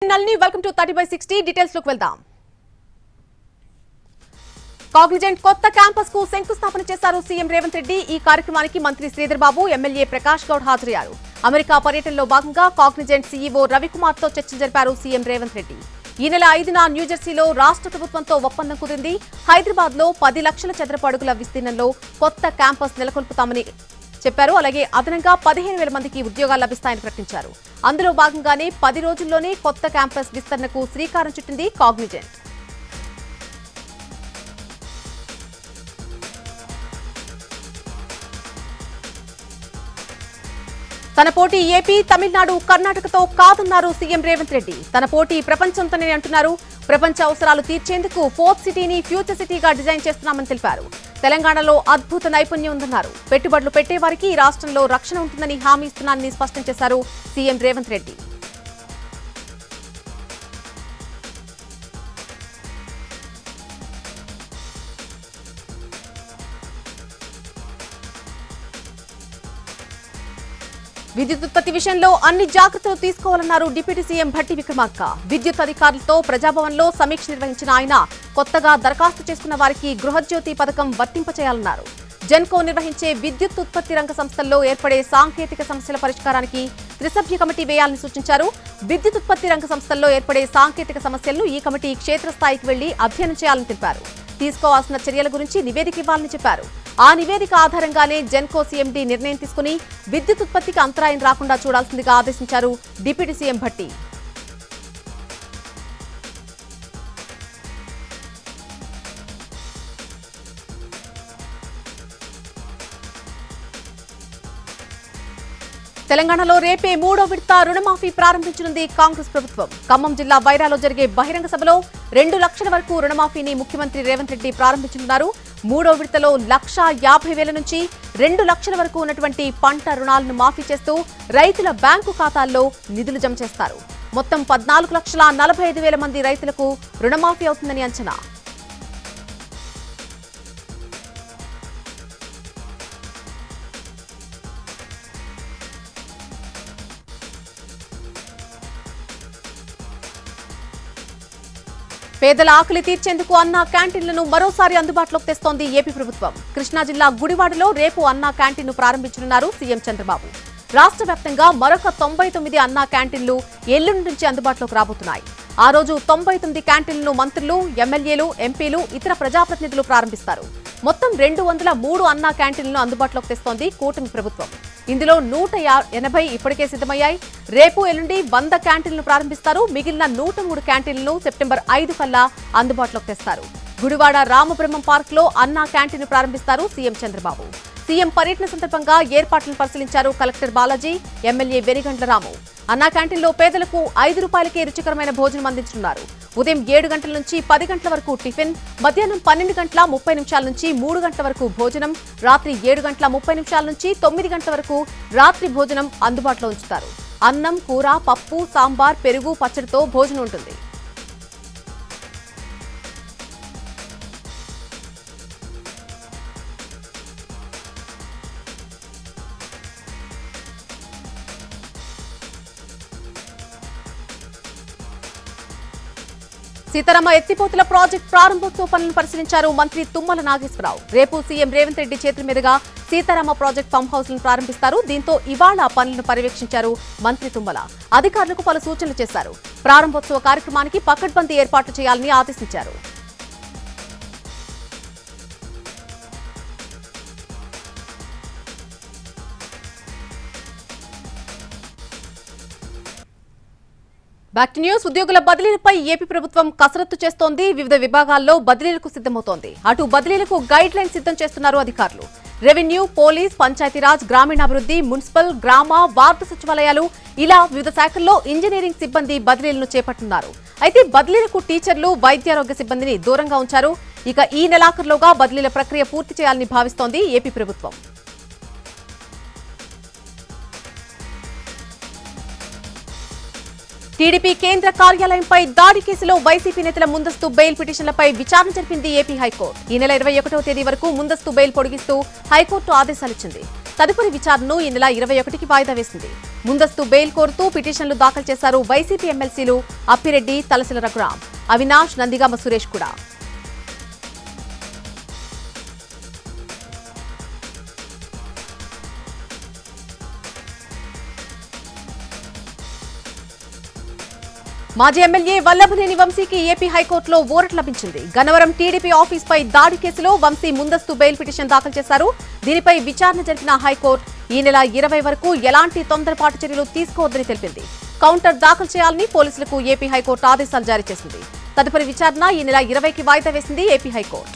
నల్ని welcome to 30/60 details లోకి వెళ్దాం. Cognizant కొత్త క్యాంపస్ కు శంకుస్థాపన చేశారు సీఎం రేవంత్ రెడ్డి. ఈ కార్యక్రమానికి మంత్రి శ్రీధర్ బాబు, ఎమ్మెల్యే ప్రకాష్ గౌడ్ హాజరయ్యారు. అమెరికా పర్యటనలో భాగంగా కాగ్నిజెంట్ సీఈఓ రవికుమార్ తో చర్చలు జరిపారు సీఎం రేవంత్ రెడ్డి. ఈ నెల 5న న్యూజెర్సీలో రాష్ట్ర ప్రభుత్వంతో ఒప్పందం కుదిరింది. హైదరాబాద్ లో 10 లక్షల చదరపు అడుగుల విస్తీర్ణంలో కొత్త క్యాంపస్ నెలకొల్పుతామని చెప్పారు. అలాగే అదనంగా 15,000 మందికి ఉద్యోగాలు లభిస్తాయని ప్రకటించారు. అందులో భాగంగానే 10 రోజుల్లోనే కొత్త క్యాంపస్ విస్తరణకు శ్రీకారం చుట్టింది కాగ్నిజెంట్. తన పోటీ ఏపీ, తమిళనాడు, కర్ణాటకతో కాదన్నారు సీఎం రేవంత్ రెడ్డి. తన పోటీ ప్రపంచంతోనే అంటున్నారు. ప్రపంచ అవసరాలు తీర్చేందుకు 4th సిటీని ఫ్యూచర్ సిటీగా డిజైన్ చేస్తున్నామని తెలిపారు. తెలంగాణలో అద్భుత నైపుణ్యం ఉందన్నారు. పెట్టుబడులు పెట్టేవారికి ఈ రాష్ట్రంలో రక్షణ ఉంటుందని హామీ ఇస్తున్నానని స్పష్టం చేశారు సీఎం రేవంత్ రెడ్డి. విద్యుత్ ఉత్పత్తి విషయంలో అన్ని జాగ్రత్తలు తీసుకోవాలన్నారు డిప్యూటీ సీఎం భట్టి విక్రమార్క. విద్యుత్ అధికారులతో ప్రజాభవన్లో సమీక్ష నిర్వహించిన ఆయన కొత్తగా దరఖాస్తు చేసుకున్న వారికి గృహజ్యోతి పథకం వర్తింపచేయాలన్నారు. జెన్కో నిర్వహించే విద్యుత్ ఉత్పత్తి రంగ సంస్థల్లో ఏర్పడే సాంకేతిక సమస్యల పరిష్కారానికి త్రిసభ్య కమిటీ వేయాలని సూచించారు. విద్యుత్ ఉత్పత్తి రంగ సంస్థల్లో ఏర్పడే సాంకేతిక సమస్యలను ఈ కమిటీ క్షేత్రస్థాయికి వెళ్లి అధ్యయనం చేయాలని తెలిపారు. తీసుకోవాల్సిన చర్యల గురించి నివేదిక ఇవ్వాలని చెప్పారు. ఆ నివేదిక ఆధారంగానే జెన్కో సీఎండీ నిర్ణయం తీసుకుని విద్యుత్ ఉత్పత్తికి అంతరాయం రాకుండా చూడాల్సిందిగా ఆదేశించారు డిప్యూటీ సీఎం భట్టి. తెలంగాణలో రేపే 3వ విడత రుణమాఫీ ప్రారంభించనుంది కాంగ్రెస్ ప్రభుత్వం. ఖమ్మం జిల్లా వైరాలో జరిగే బహిరంగ సభలో 2 లక్షల వరకు రుణమాఫీని ముఖ్యమంత్రి రేవంత్ రెడ్డి ప్రారంభించనున్నారు. 3వ విడతలో 1,50,000 నుంచి 2 లక్షల వరకు ఉన్నటువంటి పంట రుణాలను మాఫీ చేస్తూ రైతుల బ్యాంకు ఖాతాల్లో నిధులు జమ చేస్తారు. మొత్తం 14,45,000 మంది రైతులకు రుణమాఫీ అవుతుందని అంచనా. పేదల ఆకలి తీర్చేందుకు అన్నా క్యాంటీన్లను మరోసారి అందుబాటులోకి తెస్తోంది ఏపీ ప్రభుత్వం. కృష్ణా జిల్లా గుడివాడలో రేపు అన్నా క్యాంటీన్ను ప్రారంభించనున్నారు సీఎం చంద్రబాబు. రాష్ట్ర వ్యాప్తంగా మరొక 99 అన్నా క్యాంటీన్లు ఎల్లుండి నుంచి అందుబాటులోకి రాబోతున్నాయి. ఆ రోజు 99 క్యాంటీన్లను మంత్రులు, ఎమ్మెల్యేలు, ఎంపీలు, ఇతర ప్రజాప్రతినిధులు ప్రారంభిస్తారు. మొత్తం 203 అన్నా క్యాంటీన్లను అందుబాటులోకి తెస్తోంది కూటమి ప్రభుత్వం. ఇందులో 180 ఇప్పటికే సిద్ధమయ్యాయి. రేపు ఎల్లుండి 100 క్యాంటీన్లను ప్రారంభిస్తారు. మిగిలిన 103 క్యాంటీన్లను సెప్టెంబర్ 5 కల్లా అందుబాటులోకి తెస్తారు. గుడివాడ రామబ్రహ్మం పార్క్ లో అన్నా క్యాంటీన్ ప్రారంభిస్తారు సీఎం చంద్రబాబు. సీఎం పర్యటన సందర్భంగా ఏర్పాట్లను పరిశీలించారు కలెక్టర్ బాలాజీ, ఎమ్మెల్యే వెనిగండ్ల రాము. అన్నా క్యాంటీన్లో పేదలకు 5 రూపాయలకే రుచికరమైన భోజనం అందించనున్నారు. ఉదయం 7 గంటల నుంచి 10 గంటల వరకు టిఫిన్, మధ్యాహ్నం 12 గంటల 30 నిమిషాల నుంచి 3 గంటల వరకు భోజనం, రాత్రి 7 గంటల 30 నిమిషాల నుంచి 9 గంటల వరకు రాత్రి భోజనం అందుబాటులో ఉంచుతారు. అన్నం, కూర, పప్పు, సాంబార్, పెరుగు, పచ్చడితో భోజనం ఉంటుంది. సీతారామ ఎత్తిపోతుల ప్రాజెక్టు ప్రారంభోత్సవ పనులను పరిశీలించారు మంత్రి తుమ్మల నాగేశ్వరరావు. రేపు సీఎం రేవంత్ రెడ్డి చేతుల మీదుగా సీతారామ ప్రాజెక్టు పంప్ హౌస్లను ప్రారంభిస్తారు. దీంతో ఇవాళ పనులను పర్యవేక్షించారు మంత్రి తుమ్మల. అధికారులకు పలు సూచనలు చేశారు. ప్రారంభోత్సవ కార్యక్రమానికి పకడ్బందీ ఏర్పాట్లు చేయాలని ఆదేశించారు. Back to news. ఉద్యోగుల బదిలీలపై ఏపీ ప్రభుత్వం కసరత్తు చేస్తోంది. వివిధ విభాగాల్లో బదిలీలకు సిద్ధమవుతోంది. అటు బదిలీలకు గైడ్ లైన్ సిద్ధం చేస్తున్నారు అధికారులు. రెవెన్యూ, పోలీస్, పంచాయతీరాజ్, గ్రామీణాభివృద్ధి, మున్సిపల్, గ్రామ, వార్డు సచివాలయాలు ఇలా వివిధ శాఖల్లో ఇంజనీరింగ్ సిబ్బంది బదిలీలను చేపట్టున్నారు. అయితే బదిలీలకు టీచర్లు, వైద్యారోగ్య సిబ్బందిని దూరంగా ఉంచారు. ఇక ఈ నెలాఖరులోగా బదిలీల ప్రక్రియ పూర్తి చేయాలని భావిస్తోంది ఏపీ ప్రభుత్వం. టీడీపీ కేంద్ర కార్యాలయంపై దాడి కేసులో వైసీపీ నేతల ముందస్తు బెయిల్ పిటిషన్లపై విచారణ జరిపింది ఏపీ హైకోర్టు. ఈ నెల 21వ తేదీ వరకు ముందస్తు బెయిల్ పొడిగిస్తూ హైకోర్టు ఆదేశాలిచ్చింది. తదుపరి విచారణను ఈ నెల 21కి వాయిదా వేసింది. ముందస్తు బెయిల్ కోరుతూ పిటిషన్లు దాఖలు చేశారు వైసీపీ ఎమ్మెల్సీలు అప్పిరెడ్డి, తలసిల రఘురాం, అవినాష్, నందిగామ సురేష్ కూడా. మాజీ ఎమ్మెల్యే వల్లభనేని వంశీకి ఏపీ హైకోర్టులో ఊరట లభించింది. గన్నవరం టీడీపీ ఆఫీస్పై దాడి కేసులో వంశీ ముందస్తు బెయిల్ పిటిషన్ దాఖలు చేశారు. దీనిపై విచారణ జరిపిన హైకోర్టు ఈ నెల 20 వరకు ఎలాంటి తొందరపాటు చర్యలు తీసుకోవద్దని తెలిపింది. కౌంటర్ దాఖలు చేయాలని పోలీసులకు ఏపీ హైకోర్టు ఆదేశాలు జారీ చేసింది. తదుపరి విచారణ ఈ నెల 20కి వాయిదా వేసింది ఏపీ హైకోర్టు.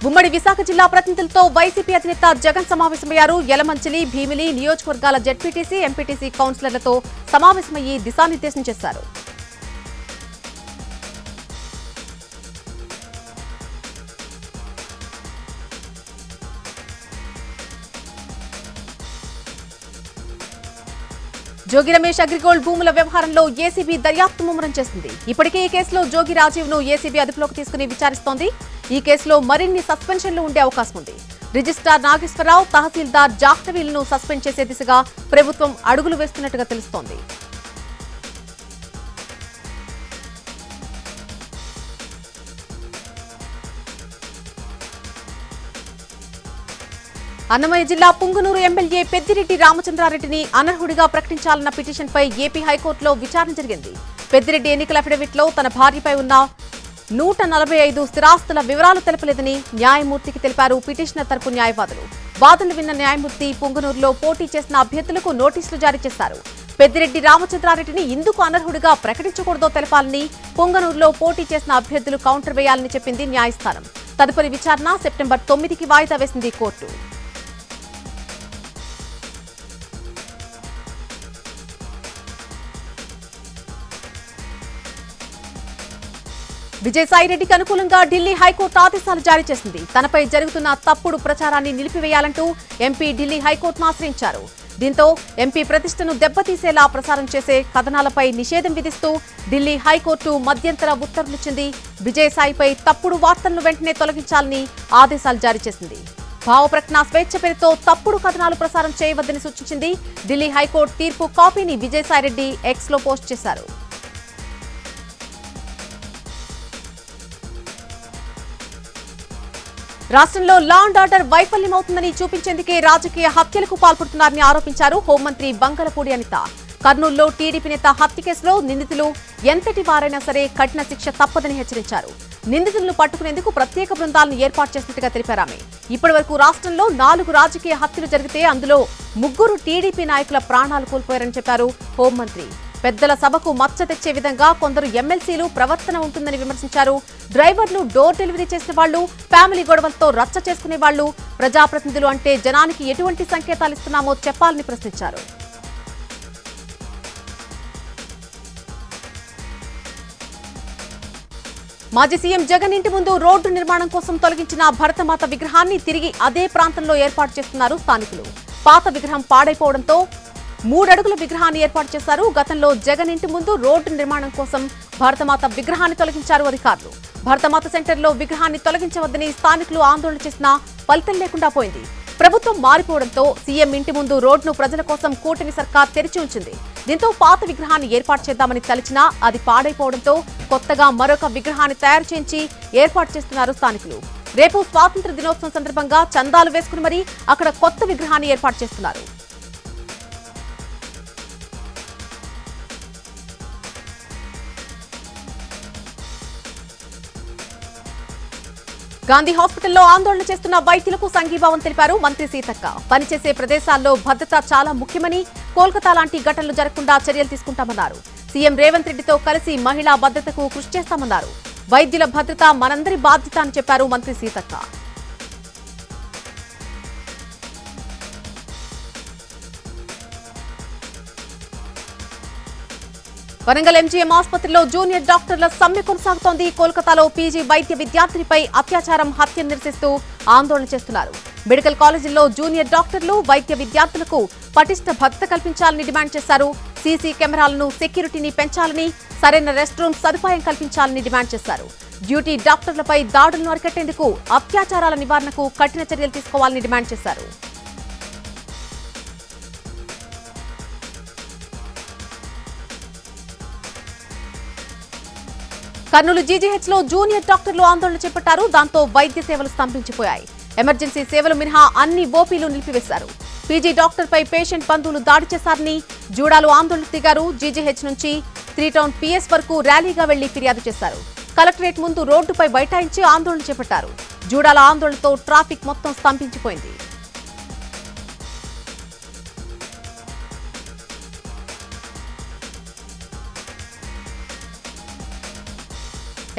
ఉమ్మడి విశాఖ జిల్లా ప్రతినిధులతో వైసీపీ అధినేత జగన్ సమావేశమయ్యారు. యలమంచిలి, భీమిలి నియోజకవర్గాల జెడ్పీటీసీ, ఎంపీటీసీ కౌన్సిలర్లతో సమావేశమయ్యి దిశానిర్దేశం చేశారు. జోగి రమేష్ అగ్రిగోల్డ్ భూముల వ్యవహారంలో ఏసీబీ దర్యాప్తు ముమ్మరం చేసింది. ఇప్పటికే ఈ కేసులో జోగి రాజీవ్ ను ఏసీబీ అదుపులోకి తీసుకుని విచారిస్తోంది. ఈ కేసులో మరిన్ని సస్పెన్షన్లు ఉండే అవకాశం ఉంది. రిజిస్ట్రార్ నాగేశ్వరరావు, తహసీల్దార్ జాహ్నవీలను సస్పెండ్ చేసే దిశగా ప్రభుత్వం అడుగులు వేస్తున్నట్టుగా తెలుస్తోంది. అన్నమయ్య జిల్లా పుంగనూరు ఎమ్మెల్యే పెద్దిరెడ్డి రామచంద్రారెడ్డిని అనర్హుడిగా ప్రకటించాలన్న పిటిషన్పై ఏపీ హైకోర్టులో విచారణ జరిగింది. పెద్దిరెడ్డి ఎన్నికల అఫిడవిట్లో తన భార్యపై ఉన్న 145 స్థిరాస్తుల వివరాలు తెలపలేదని న్యాయమూర్తికి తెలిపారు పిటిషనర్ తరపు న్యాయవాదులు. వాదనలు విన్న న్యాయమూర్తి పుంగనూరులో పోటీ చేసిన అభ్యర్థులకు నోటీసులు జారీ చేశారు. పెద్దిరెడ్డి రామచంద్రారెడ్డిని ఎందుకు అనర్హుడిగా ప్రకటించకూడదో తెలపాలని, పుంగనూరులో పోటీ చేసిన అభ్యర్థులు కౌంటర్ వేయాలని చెప్పింది న్యాయస్థానం. తదుపరి విచారణ సెప్టెంబర్ 9కి వాయిదా వేసింది కోర్టు. విజయసాయిరెడ్డికి అనుకూలంగా ఢిల్లీ హైకోర్టు ఆదేశాలు జారీ చేసింది. తనపై జరుగుతున్న తప్పుడు ప్రచారాన్ని నిలిపివేయాలంటూ ఎంపీ ఢిల్లీ హైకోర్టును ఆశ్రయించారు. దీంతో ఎంపీ ప్రతిష్టను దెబ్బతీసేలా ప్రసారం చేసే కథనాలపై నిషేధం విధిస్తూ ఢిల్లీ హైకోర్టు మధ్యంతర ఉత్తర్వులిచ్చింది. విజయసాయిపై తప్పుడు వార్తలను వెంటనే తొలగించాలని ఆదేశాలు జారీ చేసింది. భావ ప్రకటన స్వేచ్ఛ పేరుతో తప్పుడు కథనాలు ప్రసారం చేయవద్దని సూచించింది. ఢిల్లీ హైకోర్టు తీర్పు కాపీని విజయసాయిరెడ్డి ఎక్స్ లో పోస్ట్ చేశారు. రాష్ట్రంలో లా అండ్ ఆర్డర్ వైఫల్యమవుతుందని చూపించేందుకే రాజకీయ హత్యలకు పాల్పడుతున్నారని ఆరోపించారు హోంమంత్రి బంగళపూడి అనిత. కర్నూలులో టీడీపీ నేత హత్య కేసులో నిందితులు ఎంతటి వారైనా సరే కఠిన శిక్ష తప్పదని హెచ్చరించారు. నిందితులను పట్టుకునేందుకు ప్రత్యేక బృందాలను ఏర్పాటు చేసినట్టుగా తెలిపారు ఆమె. ఇప్పటివరకు రాష్ట్రంలో 4 రాజకీయ హత్యలు జరిగితే అందులో 3 టీడీపీ నాయకుల ప్రాణాలు కోల్పోయారని చెప్పారు హోంమంత్రి. పెద్దల సభకు మచ్చ తెచ్చే విధంగా కొందరు ఎమ్మెల్సీలు ప్రవర్తన ఉంటుందని విమర్శించారు. డ్రైవర్లు, డోర్ డెలివరీ చేసిన వాళ్లు, ఫ్యామిలీ గొడవలతో రచ్చ చేసుకునే వాళ్లు, ప్రజాప్రతినిధులు అంటే జనానికి ఎటువంటి సంకేతాలు ఇస్తున్నామో చెప్పాలని ప్రశ్నించారు. మాజీ సీఎం జగన్ ఇంటి ముందు రోడ్డు నిర్మాణం కోసం తొలగించిన భరతమాత విగ్రహాన్ని తిరిగి అదే ప్రాంతంలో ఏర్పాటు చేస్తున్నారు స్థానికులు. పాత విగ్రహం పాడైపోవడంతో 3 అడుగుల విగ్రహాన్ని ఏర్పాటు చేశారు. గతంలో జగన్ ఇంటి ముందు రోడ్డు నిర్మాణం కోసం భరతమాత విగ్రహాన్ని తొలగించారు అధికారులు. భరతమాత సెంటర్లో విగ్రహాన్ని తొలగించవద్దని స్థానికులు ఆందోళన చేసినా ఫలితం లేకుండా పోయింది. ప్రభుత్వం మారిపోవడంతో సీఎం ఇంటి ముందు రోడ్డును ప్రజల కోసం కూటమి సర్కార్ తెరిచి ఉంచింది. దీంతో పాత విగ్రహాన్ని ఏర్పాటు చేద్దామని తలచినా అది పాడైపోవడంతో కొత్తగా మరొక విగ్రహాన్ని తయారు చేయించి ఏర్పాటు చేస్తున్నారు స్థానికులు. రేపు స్వాతంత్ర దినోత్సవం సందర్భంగా చందాలు వేసుకుని మరీ అక్కడ కొత్త విగ్రహాన్ని ఏర్పాటు చేస్తున్నారు. గాంధీ హాస్పిటల్లో ఆందోళన చేస్తున్న వైద్యులకు సంఘీభావం తెలిపారు మంత్రి సీతక్క. పనిచేసే ప్రదేశాల్లో భద్రత చాలా ముఖ్యమని, కోల్కతా లాంటి ఘటనలు జరగకుండా చర్యలు తీసుకుంటామన్నారు. సీఎం రేవంత్ రెడ్డితో కలిసి మహిళా భద్రతకు కృషి చేస్తామన్నారు. వైద్యుల భద్రత మనందరి బాధ్యత అని చెప్పారు మంత్రి సీతక్క. వరంగల్ ఎంజీఎం ఆసుపత్రిలో జూనియర్ డాక్టర్ల సమ్మె కొనసాగుతోంది. కోల్కతాలో పీజీ వైద్య విద్యార్థినిపై అత్యాచారం, హత్య నిరసిస్తూ ఆందోళన చేస్తున్నారు. మెడికల్ కాలేజీల్లో జూనియర్ డాక్టర్లు, వైద్య విద్యార్థులకు పటిష్ట భద్రత కల్పించాలని డిమాండ్ చేశారు. సీసీ కెమెరాలను, సెక్యూరిటీని పెంచాలని, సరైన రెస్ట్ రూమ్ సదుపాయం కల్పించాలని డిమాండ్ చేశారు. డ్యూటీ డాక్టర్లపై దాడులను అరికట్టేందుకు, అత్యాచారాల నివారణకు కఠిన చర్యలు తీసుకోవాలని డిమాండ్ చేశారు. కర్నూలు జీజీహెచ్ లో జూనియర్ డాక్టర్లు ఆందోళన చేపట్టారు. దాంతో వైద్య సేవలు స్తంభించిపోయాయి. ఎమర్జెన్సీ సేవలు మినహా అన్ని ఓపీలు నిలిపివేశారు. పీజీ డాక్టర్పై పేషెంట్ బంధువులు దాడి చేశారని జూడాలు ఆందోళనకు దిగారు. జీజీహెచ్ నుంచి 3 టౌన్ పీఎస్ వరకు ర్యాలీగా వెళ్లి ఫిర్యాదు చేశారు. కలెక్టరేట్ ముందు రోడ్డుపై బైఠాయించి ఆందోళన చేపట్టారు. జూడాల ఆందోళనతో ట్రాఫిక్ మొత్తం స్తంభించిపోయింది.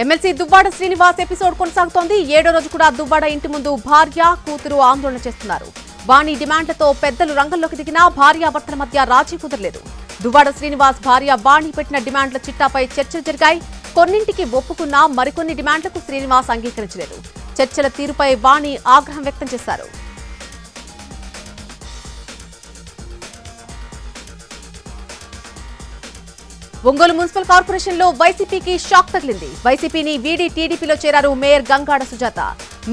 ఎమ్మెల్సీ దువ్వాడ శ్రీనివాస్ ఎపిసోడ్ కొనసాగుతోంది. 7వ రోజు కూడా దువ్వాడ ఇంటి ముందు భార్య, కూతురు ఆందోళన చేస్తున్నారు. వాణి డిమాండ్లతో పెద్దలు రంగంలోకి దిగినా భార్యాభర్తల మధ్య రాజీ కుదరలేదు. దువ్వాడ శ్రీనివాస్ భార్య వాణి పెట్టిన డిమాండ్ల చిట్టాపై చర్చలు జరిగాయి. కొన్నింటికి ఒప్పుకున్నా మరికొన్ని డిమాండ్లకు శ్రీనివాస్ అంగీకరించలేదు. చర్చల తీరుపై వాణి ఆగ్రహం వ్యక్తం చేశారు. ఒంగోలు మున్సిపల్ కార్పొరేషన్ లో వైసీపీకి షాక్ తగిలింది. వైసీపీని వీడి టీడీపీలో చేరారు మేయర్ గంగాడ సుజాత.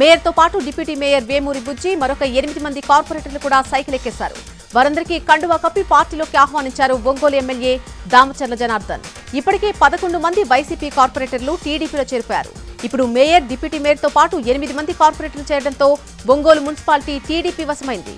మేయర్ తో పాటు డిప్యూటీ మేయర్ వేమూరి బుజ్జి, మరొక 8 మంది కార్పొరేటర్లు కూడా సైకిల్ ఎక్కేశారు. వారందరికీ కండువా కప్పి పార్టీలోకి ఆహ్వానించారు ఒంగోలు ఎమ్మెల్యే దామచర్ల జనార్దన్. ఇప్పటికే 11 మంది వైసీపీ కార్పొరేటర్లు టీడీపీలో చేరిపోయారు. ఇప్పుడు మేయర్, డిప్యూటీ మేయర్ తో పాటు 8 మంది కార్పొరేటర్లు చేరడంతో ఒంగోలు మున్సిపాలిటీ టీడీపీ వశమైంది.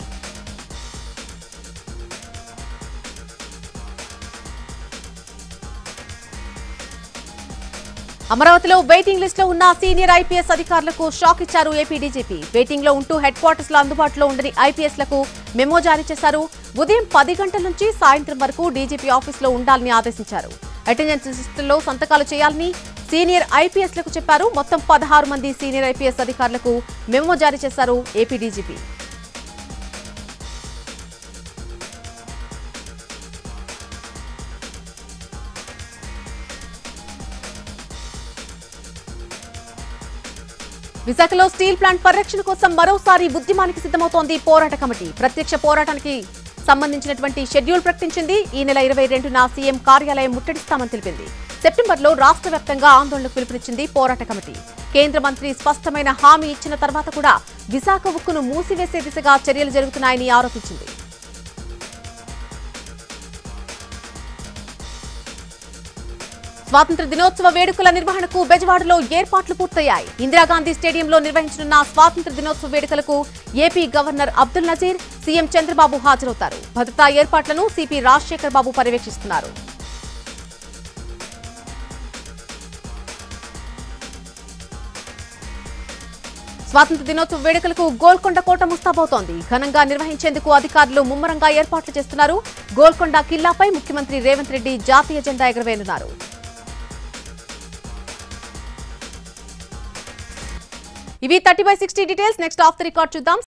అమరావతిలో వెయిటింగ్ లిస్ట్ లో ఉన్న సీనియర్ ఐపీఎస్ అధికారులకు షాక్ ఇచ్చారు ఏపీ డీజీపీ. వెయిటింగ్ లో ఉంటూ హెడ్ క్వార్టర్స్ లో అందుబాటులో ఉండని ఐపీఎస్ లకు మెమో జారీ చేశారు. ఉదయం 10 గంటల నుంచి సాయంత్రం వరకు డీజీపీ ఆఫీస్ లో ఉండాలని ఆదేశించారు. అటెండెన్స్ లిస్టులో సంతకాలు చేయాలని సీనియర్ ఐపీఎస్ లకు చెప్పారు. మొత్తం 16 మంది సీనియర్ ఐపీఎస్ అధికారులకు మెమో జారీ చేశారు ఏపీ డీజీపీ. విశాఖలో స్టీల్ ప్లాంట్ పరిరక్షణ కోసం మరోసారి ఉద్యమానికి సిద్ధమవుతోంది పోరాట కమిటీ. ప్రత్యక్ష పోరాటానికి సంబంధించినటువంటి షెడ్యూల్ ప్రకటించింది. ఈ నెల 22న సీఎం కార్యాలయం ముట్టడిస్తామని తెలిపింది. సెప్టెంబర్లో రాష్ట్ర వ్యాప్తంగా ఆందోళనకు పిలుపునిచ్చింది పోరాట కమిటీ. కేంద్ర మంత్రి స్పష్టమైన హామీ ఇచ్చిన తర్వాత కూడా విశాఖ ఉక్కును మూసివేసే దిశగా చర్యలు జరుగుతున్నాయని ఆరోపించింది. స్వాతంత్ర దినోత్సవ వేడుకల నిర్వహణకు బెజవాడలో ఏర్పాట్లు పూర్తయ్యాయి. ఇందిరాగాంధీ స్టేడియంలో నిర్వహించనున్న స్వాతంత్ర దినోత్సవ వేడుకలకు AP governor Abdul Nazeer, CM Chandrababu హాజరవుతారు. భద్రతా ఏర్పాట్లను సిపి రాజశేఖర్ బాబు పర్యవేక్షిస్తున్నారు. స్వాతంత్ర దినోత్సవ వేడుకలకు గోల్కొండ కోట ముస్తాబవుతోంది. ఘనంగా నిర్వహించేందుకు అధికారులు ముమ్మరంగా ఏర్పాట్లు చేస్తున్నారు. గోల్కొండ కిల్లాపై ముఖ్యమంత్రి రేవంత్ రెడ్డి జాతీయ జెండా ఎగురవేయనున్నారు. ఇవి 30/60 details. Next of the record చూద్దాం.